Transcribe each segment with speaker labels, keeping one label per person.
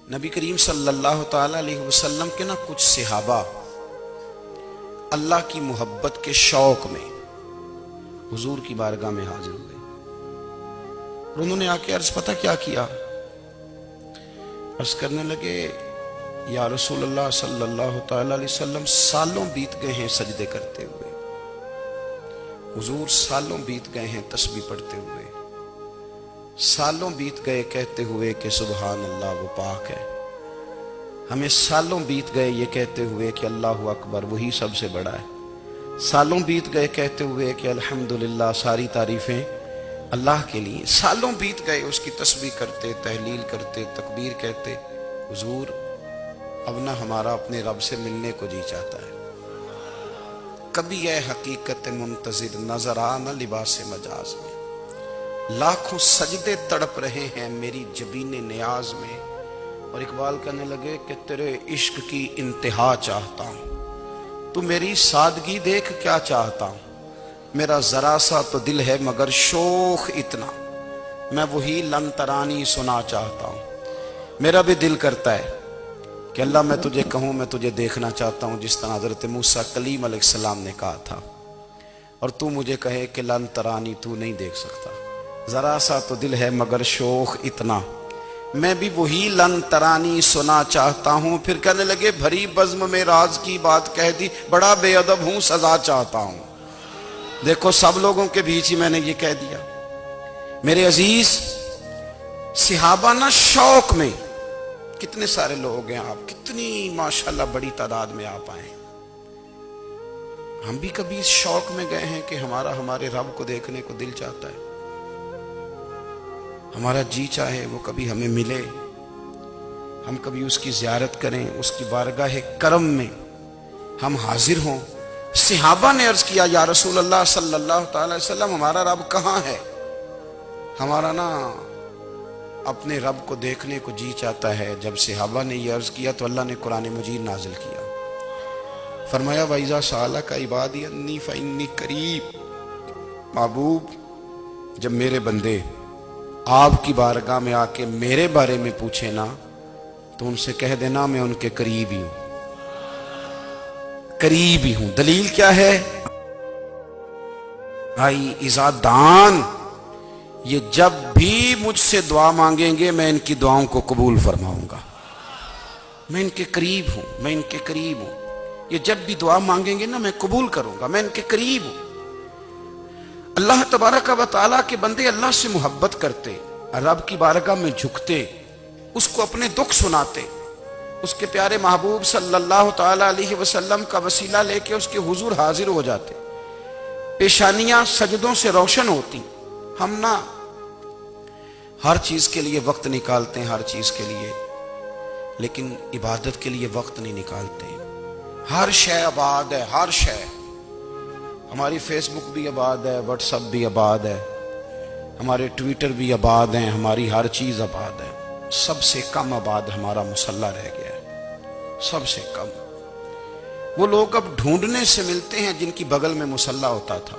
Speaker 1: نبی کریم صلی اللہ تعالی علیہ وسلم کے کچھ صحابہ اللہ کی محبت کے شوق میں حضور کی بارگاہ میں حاضر ہوئے اور انہوں نے آ کے عرض پتہ کیا کیا؟ عرض کرنے لگے یا رسول اللہ صلی اللہ تعالی علیہ وسلم سالوں بیت گئے ہیں سجدے کرتے ہوئے، حضور سالوں بیت گئے ہیں تسبیح پڑھتے ہوئے، سالوں بیت گئے کہتے ہوئے کہ سبحان اللہ وہ پاک ہے، ہمیں سالوں بیت گئے یہ کہتے ہوئے کہ اللہ اکبر وہی سب سے بڑا ہے، سالوں بیت گئے کہتے ہوئے کہ الحمدللہ ساری تعریفیں اللہ کے لیے، سالوں بیت گئے اس کی تسبیح کرتے، تحلیل کرتے، تکبیر کہتے۔ حضور اب نہ ہمارا اپنے رب سے ملنے کو جی چاہتا ہے، کبھی اے حقیقت منتظر نظر آ نہ لباس مجاز میں، لاکھوں سجدے تڑپ رہے ہیں میری جبین نیاز میں۔ اور اقبال کہنے لگے کہ تیرے عشق کی انتہا چاہتا ہوں، تو میری سادگی دیکھ کیا چاہتا ہوں، میرا ذرا سا تو دل ہے مگر شوخ اتنا، میں وہی لن ترانی سنا چاہتا ہوں۔ میرا بھی دل کرتا ہے کہ اللہ میں تجھے کہوں میں تجھے دیکھنا چاہتا ہوں جس طرح حضرت موسیٰ کلیم علیہ السلام نے کہا تھا، اور تو مجھے کہے کہ لن ترانی تو نہیں دیکھ سکتا، ذرا سا تو دل ہے مگر شوخ اتنا، میں بھی وہی لن ترانی سنا چاہتا ہوں۔ پھر کہنے لگے بھری بزم میں راز کی بات کہہ دی، بڑا بے ادب ہوں سزا چاہتا ہوں۔ دیکھو سب لوگوں کے بیچ ہی میں نے یہ کہہ دیا۔ میرے عزیز صحابہ نہ شوق میں، کتنے سارے لوگ ہیں آپ، کتنی ماشاءاللہ بڑی تعداد میں آپ آئے، ہم بھی کبھی اس شوق میں گئے ہیں کہ ہمارے رب کو دیکھنے کو دل چاہتا ہے، ہمارا جی چاہے وہ کبھی ہمیں ملے، ہم کبھی اس کی زیارت کریں، اس کی بارگاہ کرم میں ہم حاضر ہوں۔ صحابہ نے عرض کیا یا رسول اللہ صلی اللہ تعالی وسلم ہمارا رب کہاں ہے؟ ہمارا نا اپنے رب کو دیکھنے کو جی چاہتا ہے۔ جب صحابہ نے یہ عرض کیا تو اللہ نے قرآن مجید نازل کیا، فرمایا وَإِذَا سَأَلَكَ عِبَادِي عَنِّي فَإِنِّي قَرِيبٌ، محبوب جب میرے بندے آپ کی بارگاہ میں آ کے میرے بارے میں پوچھے نا تو ان سے کہہ دینا میں ان کے قریب ہی ہوں، قریب ہی ہوں۔ دلیل کیا ہے؟ بھائی اذا دان، یہ جب بھی مجھ سے دعا مانگیں گے میں ان کی دعاؤں کو قبول فرماؤں گا، میں ان کے قریب ہوں، میں ان کے قریب ہوں، یہ جب بھی دعا مانگیں گے نا میں قبول کروں گا، میں ان کے قریب ہوں۔ اللہ تبارک و تعالیٰ کے بندے اللہ سے محبت کرتے، رب کی بارگاہ میں جھکتے، اس کو اپنے دکھ سناتے، اس کے پیارے محبوب صلی اللہ تعالی علیہ وسلم کا وسیلہ لے کے اس کے حضور حاضر ہو جاتے، پیشانیاں سجدوں سے روشن ہوتی۔ ہم نہ ہر چیز کے لیے وقت نکالتے ہیں، ہر چیز کے لیے، لیکن عبادت کے لیے وقت نہیں نکالتے۔ ہر شے آباد ہے، ہر شے، ہماری فیس بک بھی آباد ہے، واٹس ایپ بھی آباد ہے، ہمارے ٹویٹر بھی آباد ہیں، ہماری ہر چیز آباد ہے، سب سے کم آباد ہمارا مصلی رہ گیا ہے، سب سے کم۔ وہ لوگ اب ڈھونڈنے سے ملتے ہیں جن کی بغل میں مصلی ہوتا تھا۔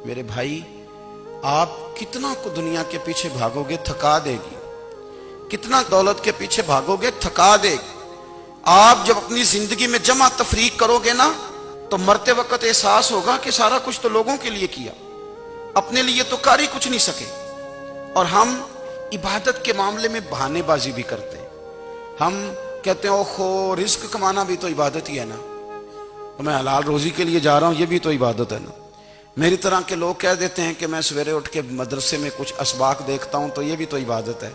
Speaker 1: میرے بھائی آپ کتنا کو دنیا کے پیچھے بھاگو گے تھکا دے گی، کتنا دولت کے پیچھے بھاگو گے تھکا دے گی۔ آپ جب اپنی زندگی میں جمع تفریق کرو گے نا تو مرتے وقت احساس ہوگا کہ سارا کچھ تو لوگوں کے لیے کیا، اپنے لیے تو کاری کچھ نہیں سکے۔ اور ہم عبادت کے معاملے میں بہانے بازی بھی کرتے ہیں، ہم کہتے ہیں اوہو رزق کمانا بھی تو عبادت ہی ہے نا، میں حلال روزی کے لیے جا رہا ہوں یہ بھی تو عبادت ہے نا۔ میری طرح کے لوگ کہہ دیتے ہیں کہ میں سویرے اٹھ کے مدرسے میں کچھ اسباق دیکھتا ہوں تو یہ بھی تو عبادت ہے،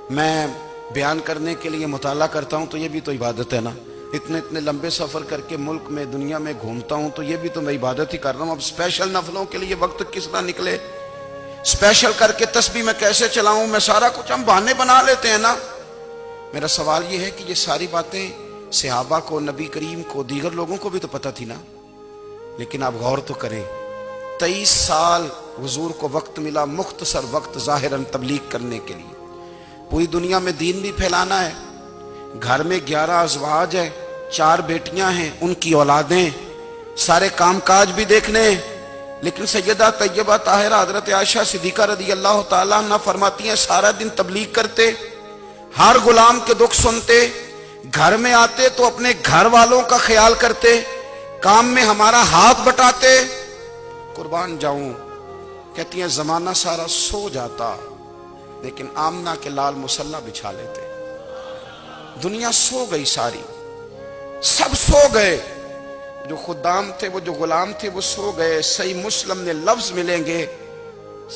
Speaker 1: میں بیان کرنے کے لیے مطالعہ کرتا ہوں تو یہ بھی تو عبادت ہے نا، اتنے لمبے سفر کر کے ملک میں دنیا میں گھومتا ہوں تو یہ بھی تو میں عبادت ہی کر رہا ہوں۔ اب اسپیشل نفلوں کے لیے وقت کس طرح نکلے، اسپیشل کر کے تسبیح میں کیسے چلاؤں، میں سارا کچھ ہم بہانے بنا لیتے ہیں نا۔ میرا سوال یہ ہے کہ یہ ساری باتیں صحابہ کو، نبی کریم کو، دیگر لوگوں کو بھی تو پتہ تھی نا، لیکن آپ غور تو کریں 23 سال حضور کو وقت ملا، مختصر وقت ظاہراً تبلیغ کرنے کے لیے، پوری دنیا میں دین بھی پھیلانا ہے، گھر میں 11 ازواج ہیں، 4 بیٹیاں ہیں، ان کی اولادیں، سارے کام کاج بھی دیکھنے ہیں، لیکن سیدہ طیبہ طاہرہ حضرت عائشہ صدیقہ رضی اللہ تعالیٰ عنہ فرماتی ہیں سارا دن تبلیغ کرتے، ہر غلام کے دکھ سنتے، گھر میں آتے تو اپنے گھر والوں کا خیال کرتے، کام میں ہمارا ہاتھ بٹاتے۔ قربان جاؤں، کہتی ہیں زمانہ سارا سو جاتا لیکن آمنہ کے لال مصلی بچھا لیتے۔ دنیا سو گئی، ساری سب سو گئے، جو خدام تھے، وہ جو غلام تھے، وہ سو گئے۔ صحیح مسلم نے لفظ ملیں گے،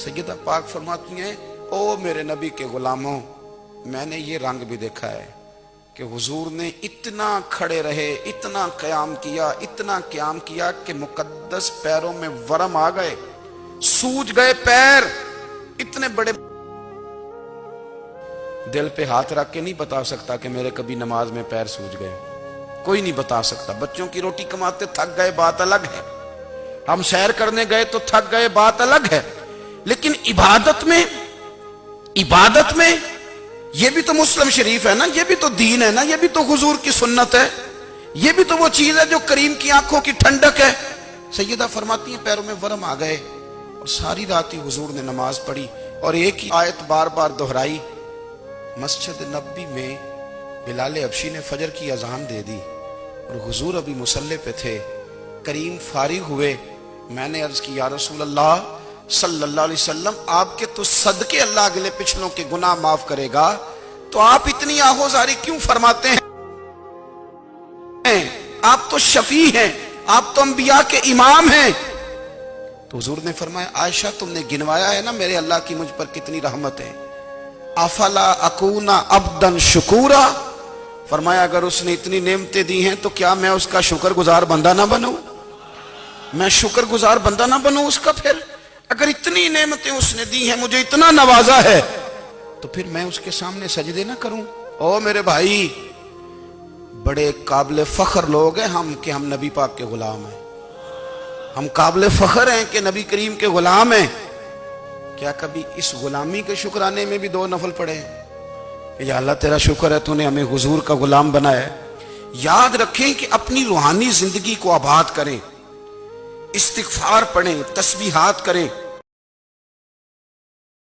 Speaker 1: سیدہ پاک فرماتی ہیں او میرے نبی کے غلاموں، میں نے یہ رنگ بھی دیکھا ہے کہ حضور نے اتنا کھڑے رہے، اتنا قیام کیا، اتنا قیام کیا کہ مقدس پیروں میں ورم آ گئے، سوج گئے پیر اتنے بڑے۔ دل پہ ہاتھ رکھ کے نہیں بتا سکتا کہ میرے کبھی نماز میں پیر سوج گئے، کوئی نہیں بتا سکتا۔ بچوں کی روٹی کماتے تھک گئے بات الگ ہے، ہم سیر کرنے گئے تو تھک گئے بات الگ ہے، لیکن عبادت میں یہ بھی تو مسلم شریف ہے نا، یہ بھی تو دین ہے نا، یہ بھی تو حضور کی سنت ہے، یہ بھی تو وہ چیز ہے جو کریم کی آنکھوں کی ٹھنڈک ہے۔ سیدہ فرماتی ہیں پیروں میں ورم آ گئے، اور ساری رات ہی حضور نے نماز پڑھی اور ایک ہی آیت بار بار دہرائی۔ مسجد نبوی میں بلال حبشی نے فجر کی اذان دے دی اور حضور ابھی مصلی پہ تھے، کریم فارغ ہوئے۔ میں نے عرض کی یا رسول اللہ صلی اللہ علیہ وسلم، آپ کے تو صدقے اللہ اگلے پچھلوں کے گناہ معاف کرے گا، تو آپ اتنی آہوزاری کیوں فرماتے ہیں؟ آپ تو شفیع ہیں، آپ تو انبیاء کے امام ہیں۔ تو حضور نے فرمایا عائشہ تم نے گنوایا ہے نا میرے اللہ کی مجھ پر کتنی رحمت ہے، افلا اکون عبدا شکورا، فرمایا اگر اس نے اتنی نعمتیں دی ہیں تو کیا میں اس کا شکر گزار بندہ نہ بنوں؟ میں شکر گزار بندہ نہ بنوں اس کا؟ پھر اگر اتنی نعمتیں اس نے دی ہیں، مجھے اتنا نوازا ہے، تو پھر میں اس کے سامنے سجدے نہ کروں؟ او میرے بھائی، بڑے قابل فخر لوگ ہیں ہم کہ ہم نبی پاک کے غلام ہیں، ہم قابل فخر ہیں کہ نبی کریم کے غلام ہیں۔ کیا کبھی اس غلامی کے شکرانے میں بھی 2 نفل پڑھے ہیں کہ یا اللہ تیرا شکر ہے تو نے ہمیں حضور کا غلام بنایا ہے؟ یاد رکھیں کہ اپنی روحانی زندگی کو آباد کریں، استغفار پڑھیں، تسبیحات کریں،